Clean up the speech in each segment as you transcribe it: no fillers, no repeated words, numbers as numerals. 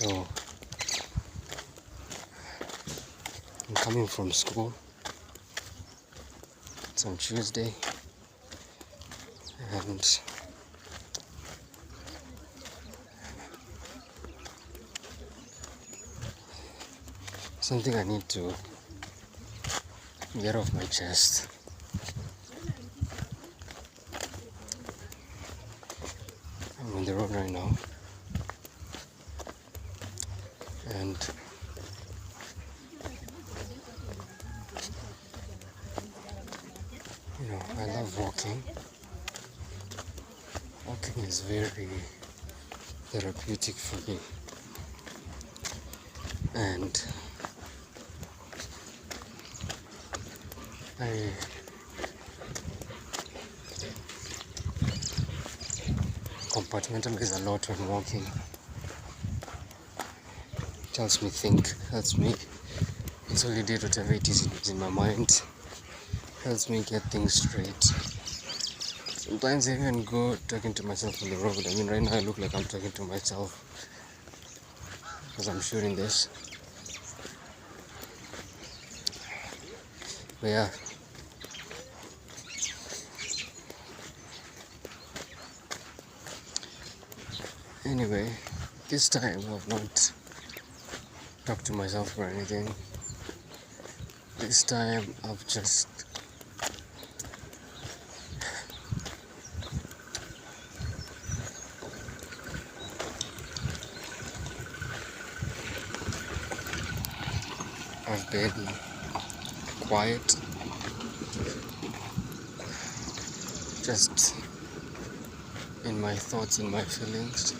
So I'm coming from school. It's on Tuesday, and something I need to get off my chest. I'm on the road right now, and I love walking. Walking is very therapeutic for me, and I compartmentalize a lot when walking. It helps me think, helps me consolidate whatever it is in my mind, helps me get things straight. Sometimes I even go talking to myself on the road. I mean, right now I look like I'm talking to myself because I'm shooting this. But yeah. Anyway, this time I've not talked to myself or anything. This time I've just I've been quiet, just in my thoughts and my feelings.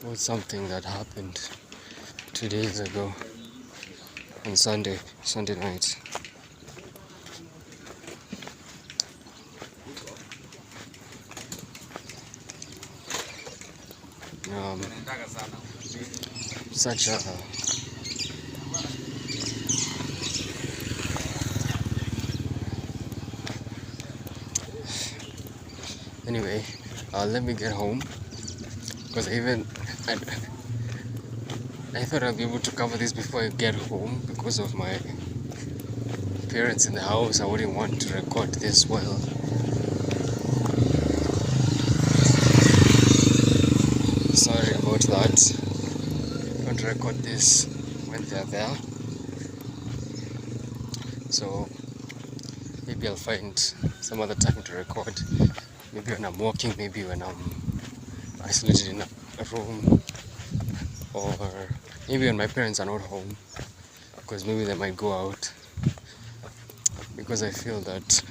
Was something that happened 2 days ago on Sunday night. Such a anyway, let me get home, because I thought I'd be able to cover this before I get home. Because of my parents in the house, I wouldn't want to record this well. Sorry about that. I want to record this when they're there. So maybe I'll find some other time to record. Maybe when I'm walking, maybe when I'm isolated in a room, or maybe when my parents are not home, because maybe they might go out. Because I feel that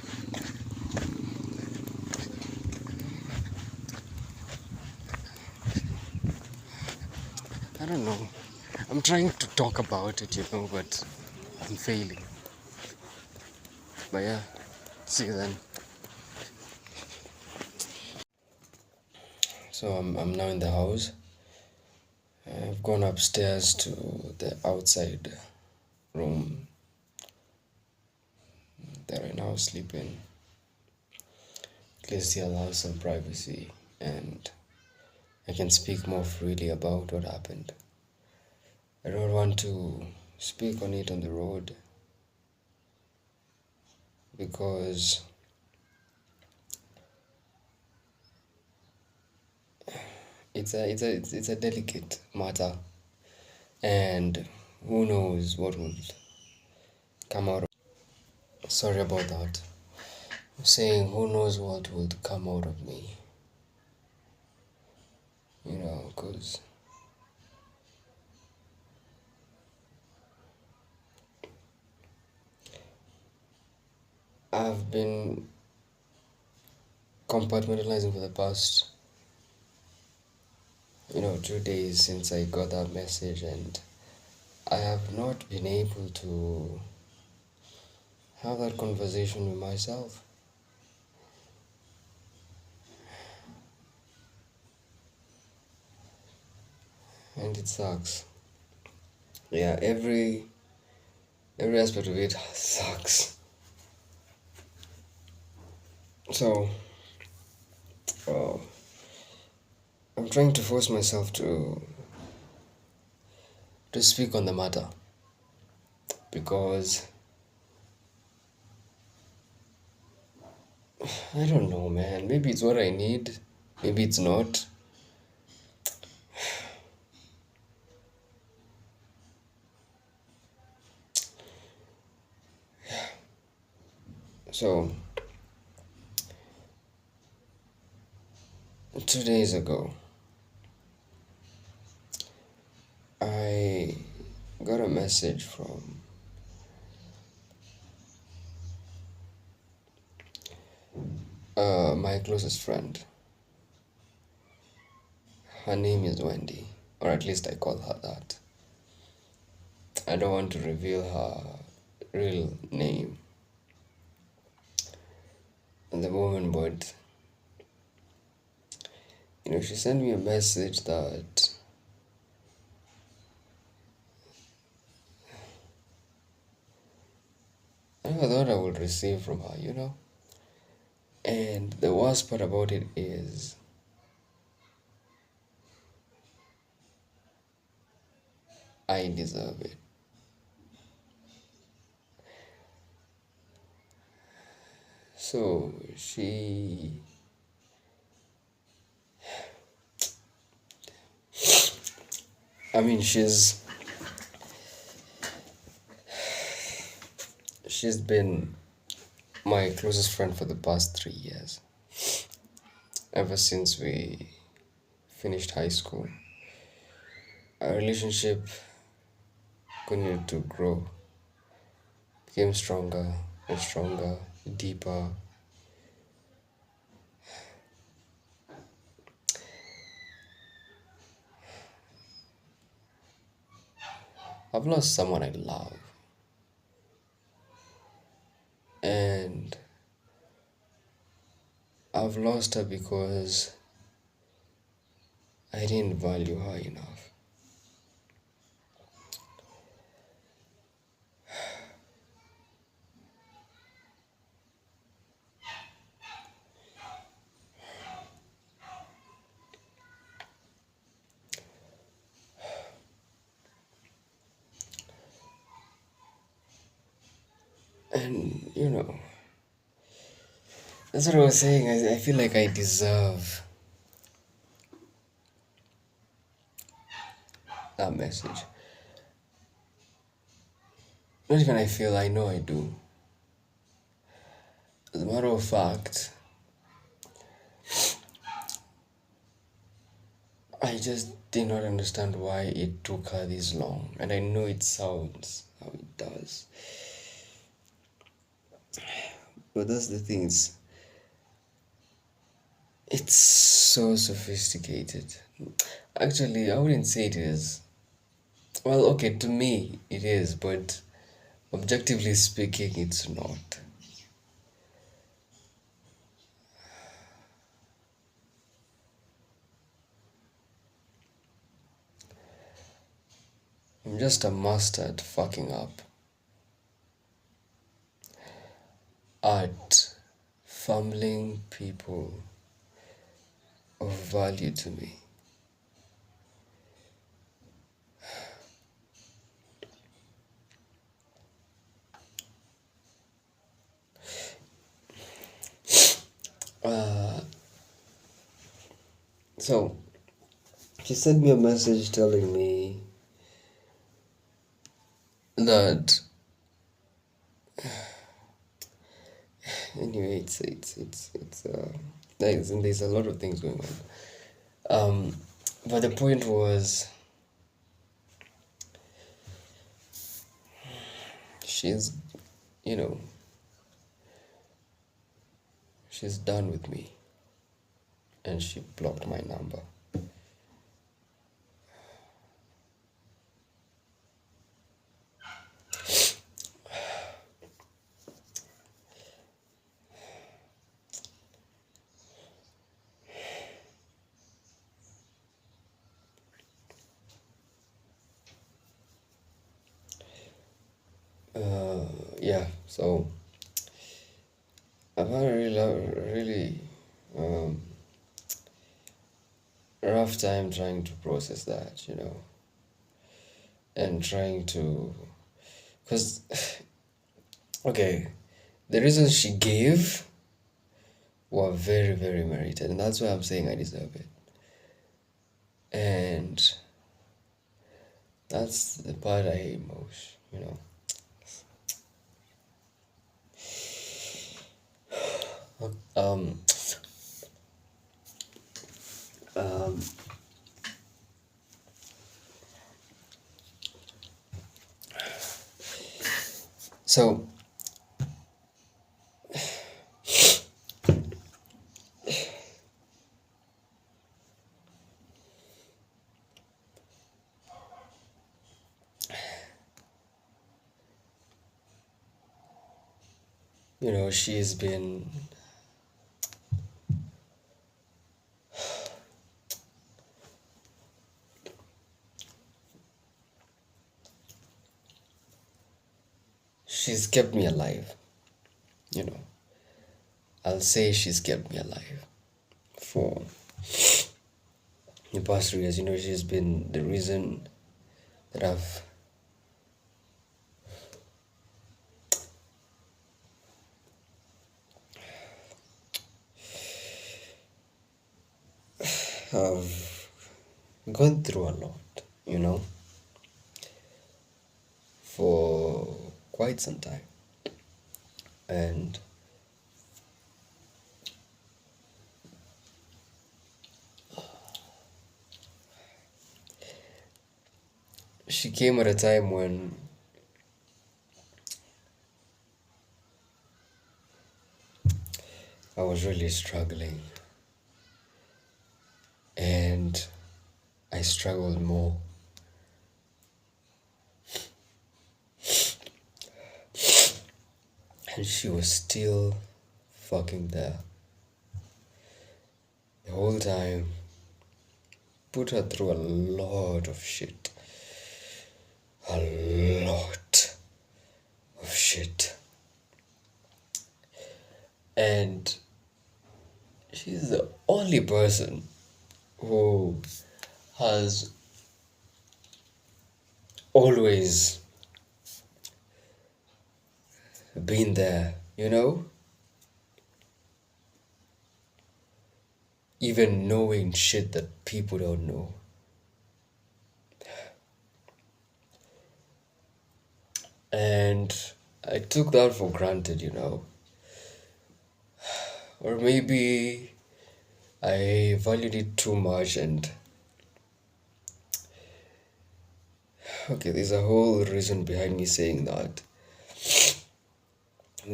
I don't know, I'm trying to talk about it, but I'm failing. But yeah, see you then. So I'm now in the house. I've gone upstairs to the outside room that I now sleep in. At least it allows some privacy, and I can speak more freely about what happened. I don't want to speak on it on the road, because it's a delicate matter, and who knows what will come out of. Sorry about that. I'm saying who knows what will come out of me, because I've been compartmentalizing for the past 2 days since I got that message, and I have not been able to have that conversation with myself. And it sucks. Yeah, every aspect of it sucks. So, uh, I'm trying to force myself to speak on the matter because I don't know, man. Maybe it's what I need, maybe it's not. So, 2 days ago, I got a message from my closest friend. Her name is Wendy, or at least I call her that. I don't want to reveal her real name at the moment, but she sent me a message that I never thought I would receive from her. And the worst part about it is I deserve it. So I mean, she's been my closest friend for the past 3 years, ever since we finished high school. Our relationship continued to grow, became stronger and stronger, deeper. I've lost someone I love, and I've lost her because I didn't value her enough. And that's what I was saying. I feel like I deserve that message. Not even I feel, I know I do. As a matter of fact, I just did not understand why it took her this long. And I know it sounds how it does. But that's the thing, it's so sophisticated. Actually, I wouldn't say it is. Well, okay, to me it is, but objectively speaking, it's not. I'm just a master at fucking up, at fumbling people of value to me. So, she sent me a message telling me that anyway, it's there's a lot of things going on. But the point was, she's, you know, she's done with me, and she blocked my number. Yeah, so I've had a really um, rough time trying to process that, and trying to, because, okay, the reasons she gave were very, very merited, and that's why I'm saying I deserve it. And that's the part I hate most. Um, um, so, she's been, she's kept me alive, you know. I'll say she's kept me alive for the past 3 years. She's been the reason that I've gone through a lot, for quite some time. And she came at a time when I was really struggling. And I struggled more. And she was still fucking there. The whole time. Put her through a lot of shit. A lot of shit. And she's the only person who has always been there, even knowing shit that people don't know. And I took that for granted, or maybe I valued it too much. And okay, there's a whole reason behind me saying that.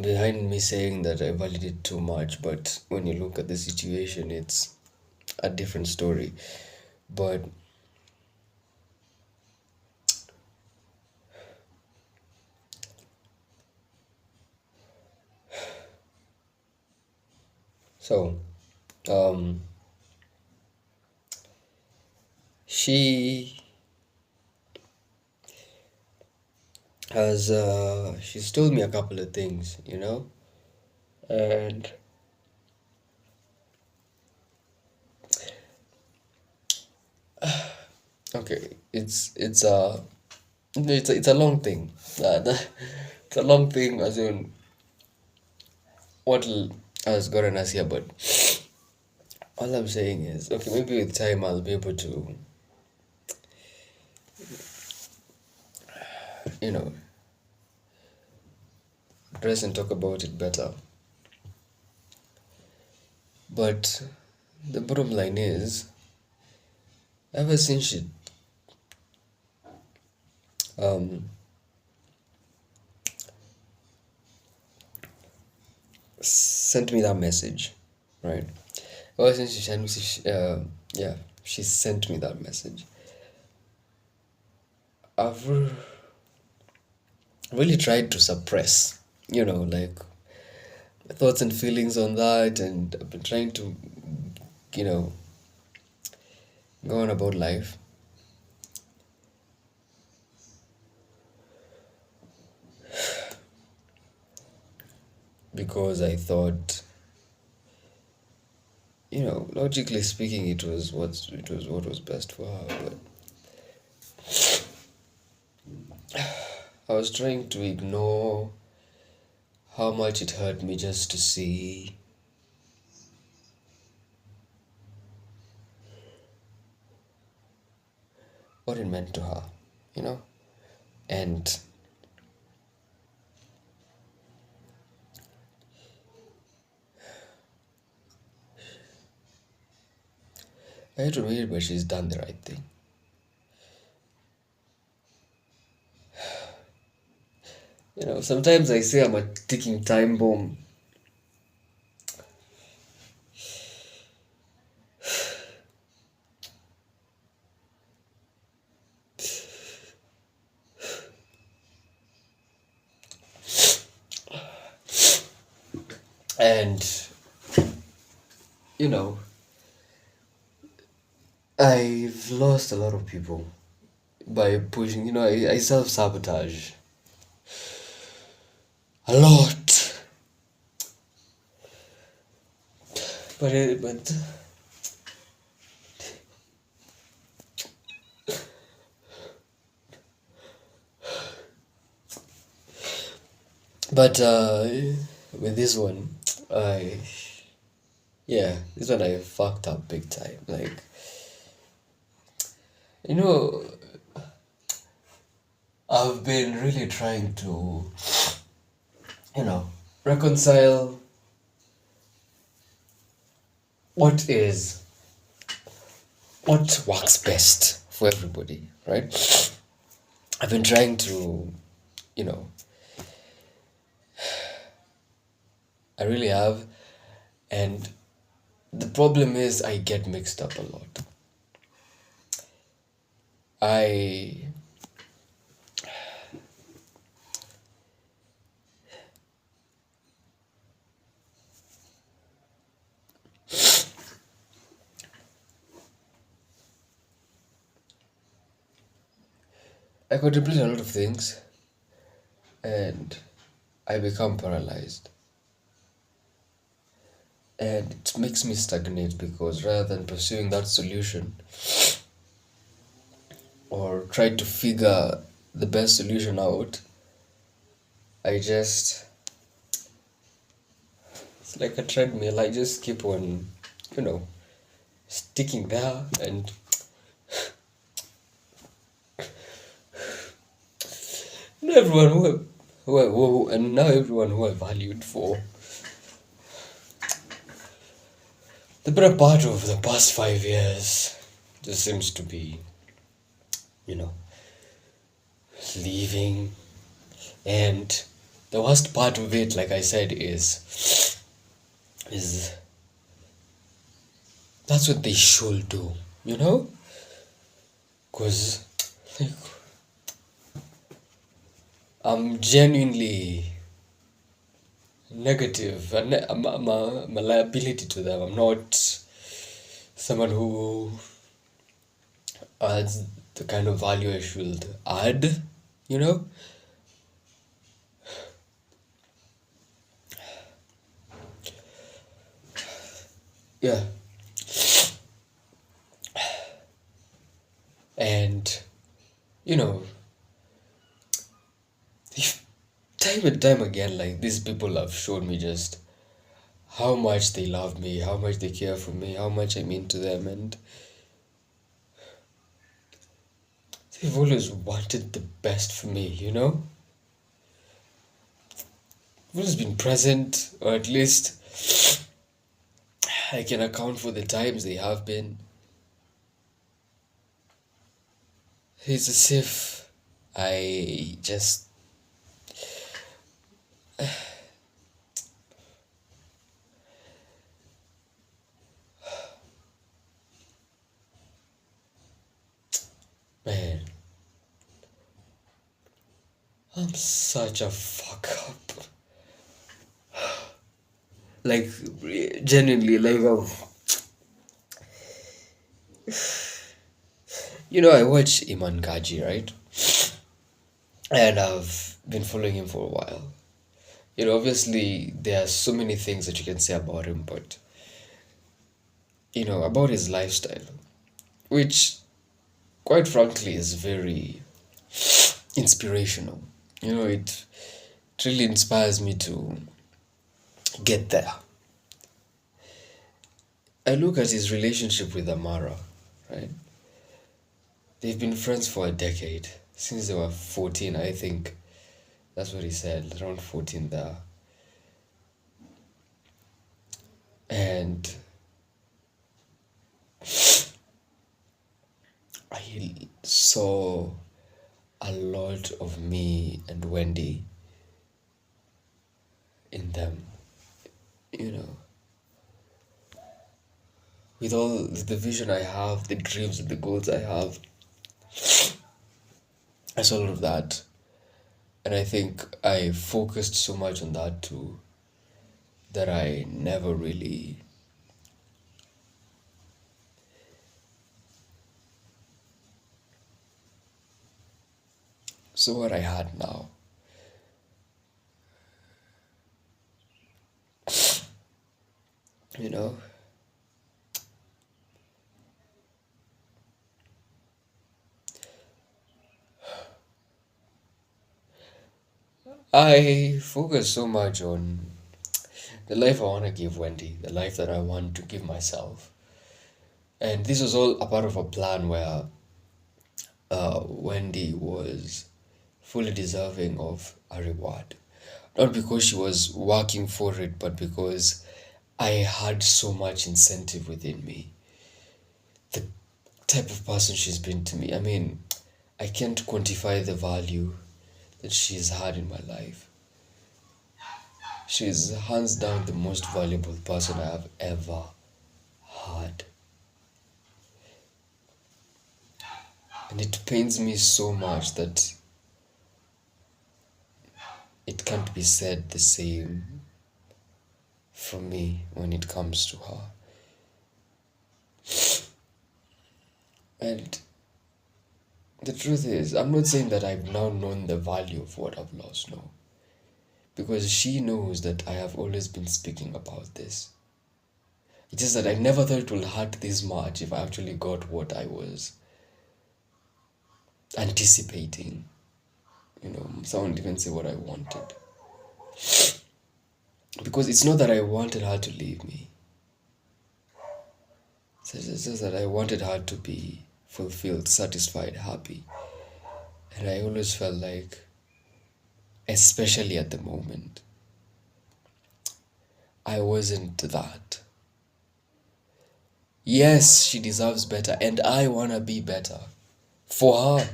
Behind me saying that I valued it too much, but when you look at the situation, it's a different story. But so, she has she's told me a couple of things, and okay, it's a long thing. It's a long thing, as in what has gotten us here. But all I'm saying is, okay, maybe with time I'll be able to, address and talk about it better. But the bottom line is, ever since she sent me that message, right? Ever since she sent me that message, I've really tried to suppress, like thoughts and feelings on that, and I've been trying to, you know, go on about life. Because I thought logically speaking, it was what was best for her. But I was trying to ignore how much it hurt me just to see what it meant to her, you know. And I hate to admit it, but she's done the right thing. Sometimes I say I'm a ticking time bomb. And, you know, I've lost a lot of people by pushing, I self sabotage a lot. But with this one, I yeah, this one I fucked up big time. Like, you know, I've been really trying to, reconcile what is what works best for everybody, right? I've been trying to, you know, I really have, and the problem is I get mixed up a lot. I I contemplate a lot of things, and I become paralyzed. And it makes me stagnate because rather than pursuing that solution or try to figure the best solution out, I just, it's like a treadmill. I just keep on, you know, sticking there. And everyone and now everyone who I valued for the better part of the past 5 years just seems to be, you know, leaving. And the worst part of it, like I said, is that's what they should do, you know? Because, like, I'm genuinely negative. I'm a liability to them. I'm not someone who adds the kind of value I should add, you know? Yeah. And, you know, if time and time again, like, these people have shown me just how much they love me, how much they care for me, how much I mean to them, and they've always wanted the best for me, you know? They've always been present, or at least I can account for the times they have been. It's as if I just, man, I'm such a fuck up. Like, genuinely, like, I watch Iman Gaji, right? And I've been following him for a while. Obviously, there are so many things that you can say about him, but about his lifestyle, which quite frankly is very inspirational. It really inspires me to get there. I look at his relationship with Amara, right? They've been friends for a decade, since they were 14, I think. That's what he said, around 14 there. And I saw a lot of me and Wendy in them, you know. With all the vision I have, the dreams and the goals I have, I saw a lot of that. And I think I focused so much on that too that I never really saw what I had now. You know, I focus so much on the life I want to give Wendy, the life that I want to give myself. And this was all a part of a plan where Wendy was fully deserving of a reward. Not because she was working for it, but because I had so much incentive within me. The type of person she's been to me. I mean, I can't quantify the value that she's had in my life. She's hands down the most valuable person I have ever had. And it pains me so much that it can't be said the same for me when it comes to her. And the truth is, I'm not saying that I've now known the value of what I've lost, no. Because she knows that I have always been speaking about this. It's just that I never thought it would hurt this much if I actually got what I was anticipating. Someone would even say what I wanted. Because it's not that I wanted her to leave me. It's just that I wanted her to be fulfilled, satisfied, happy. And I always felt like, especially at the moment, I wasn't that. Yes, she deserves better, and I wanna be better. For her.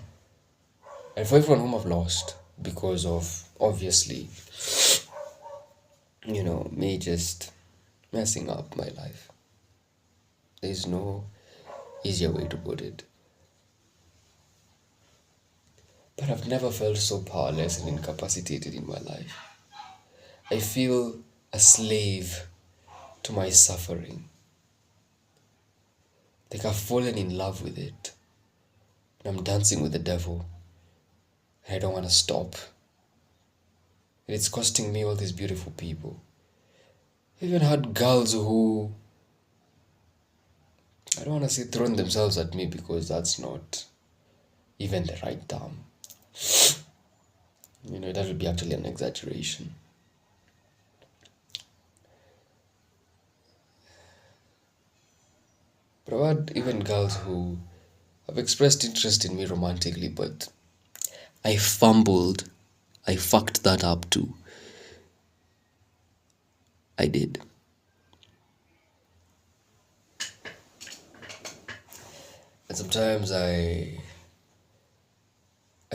And for everyone whom I've lost. Because of, obviously, me just messing up my life. There's no easier way to put it. But I've never felt so powerless and incapacitated in my life. I feel a slave to my suffering. Like I've fallen in love with it. And I'm dancing with the devil. And I don't want to stop. And it's costing me all these beautiful people. I even had girls who, I don't want to say thrown themselves at me because that's not even the right term. That would be actually an exaggeration. But I've had even girls who have expressed interest in me romantically, but I fumbled. I fucked that up too. I did. And sometimes I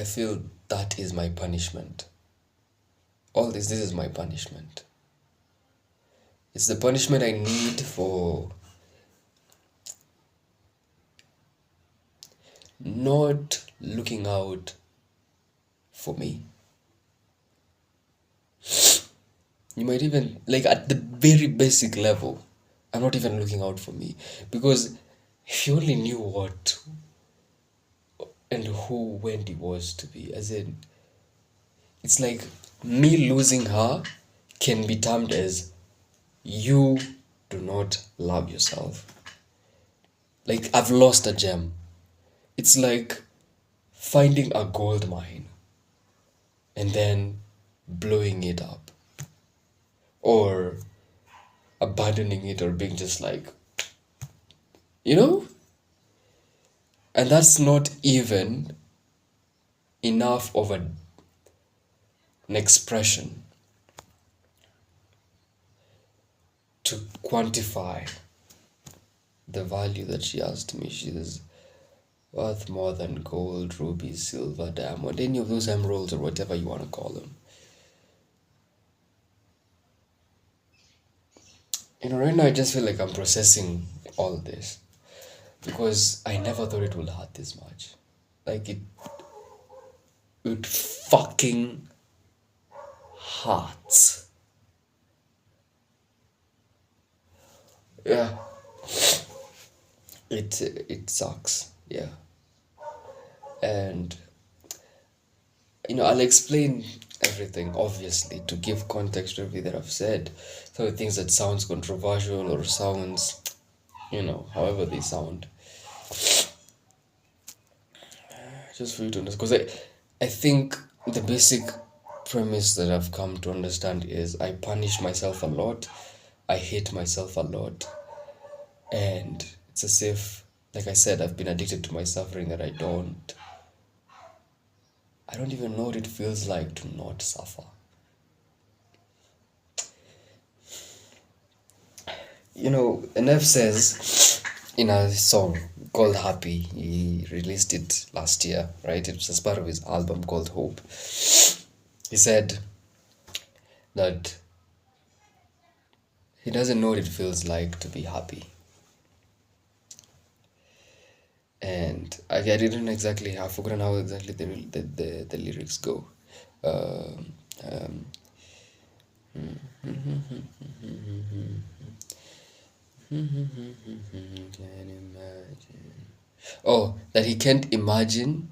feel that is my punishment. All this is my punishment. It's the punishment I need for not looking out for me. You might even, like at the very basic level, I'm not even looking out for me. Because if you only knew what and who Wendy was to be, as in, it's like me losing her can be termed as you do not love yourself. Like I've lost a gem. It's like finding a gold mine and then blowing it up, or abandoning it, or being just like, you know? And that's not even enough of an expression to quantify the value that she has to me. She's worth more than gold, ruby, silver, diamond, any of those emeralds or whatever you want to call them. Right now I just feel like I'm processing all this because I never thought it would hurt this much. Like it fucking hurts. Yeah, it sucks. Yeah, and I'll explain everything obviously to give context to everything that I've said. Some of the things that sounds controversial or sounds, however they sound, just for you to understand. Because I think the basic premise that I've come to understand is I punish myself a lot, I hate myself a lot, and it's as if, like I said, I've been addicted to my suffering that I don't even know what it feels like to not suffer. Nev says in a song called Happy, he released it last year, right? It was as part of his album called Hope. He said that he doesn't know what it feels like to be happy. And I didn't exactly, I've forgotten how exactly the lyrics go. Um, um, can imagine. Oh, that he can't imagine.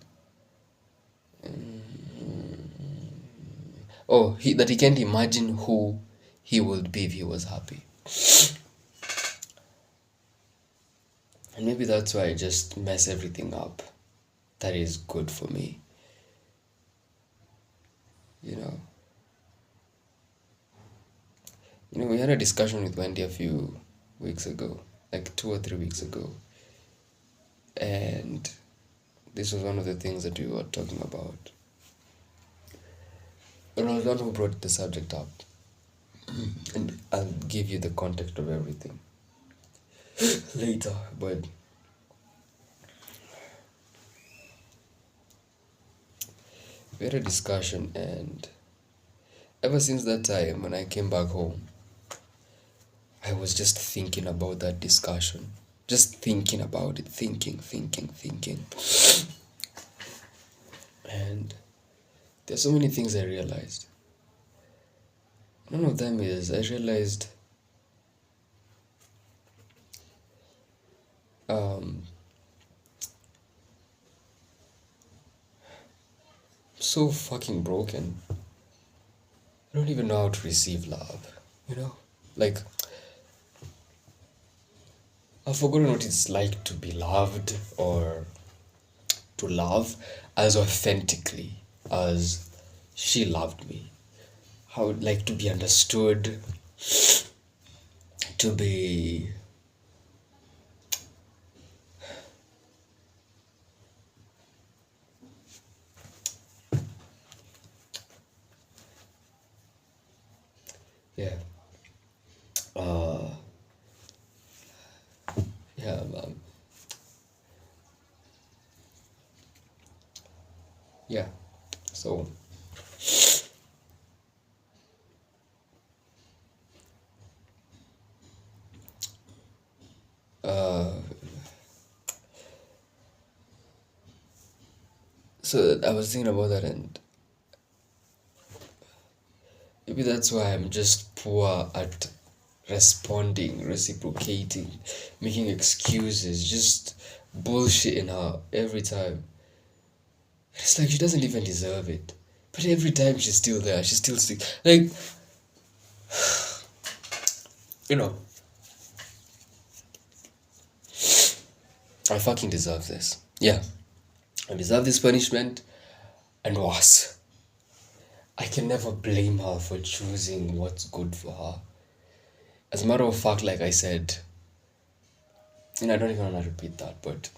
That he can't imagine who he would be if he was happy. And maybe that's why I just mess everything up. That is good for me. You know. We had a discussion with Wendy a few weeks ago, like 2 or 3 weeks ago. And this was one of the things that we were talking about. And I was the one who brought the subject up. And I'll give you the context of everything later. But we had a discussion, and ever since that time, when I came back home, I was just thinking about that discussion. Just thinking about it, thinking. And there's so many things I realized. One of them is I realized so fucking broken. I don't even know how to receive love. Like, I've forgotten what it's like to be loved or to love as authentically as she loved me. How like to be understood, to be yeah. Yeah, yeah. So I was thinking about that, and maybe that's why I'm just poor at responding, reciprocating, making excuses, just bullshitting her every time. It's like she doesn't even deserve it. But every time she's still there, she's still sick. Like, you know, I fucking deserve this. Yeah, I deserve this punishment and worse. I can never blame her for choosing what's good for her. As a matter of fact, like I said, I don't even want to repeat that, but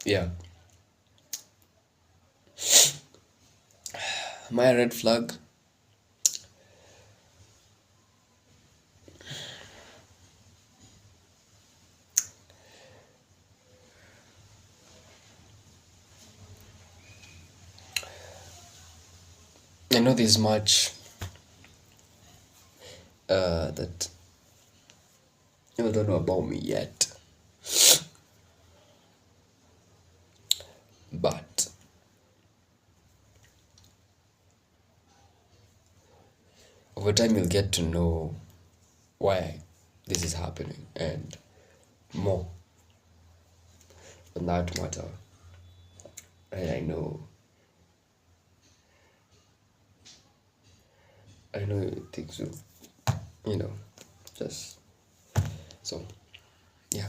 yeah. My red flag. I know this much that you don't know about me yet, but over time you'll get to know why this is happening and more on that matter. And I know things will, you know, just so yeah.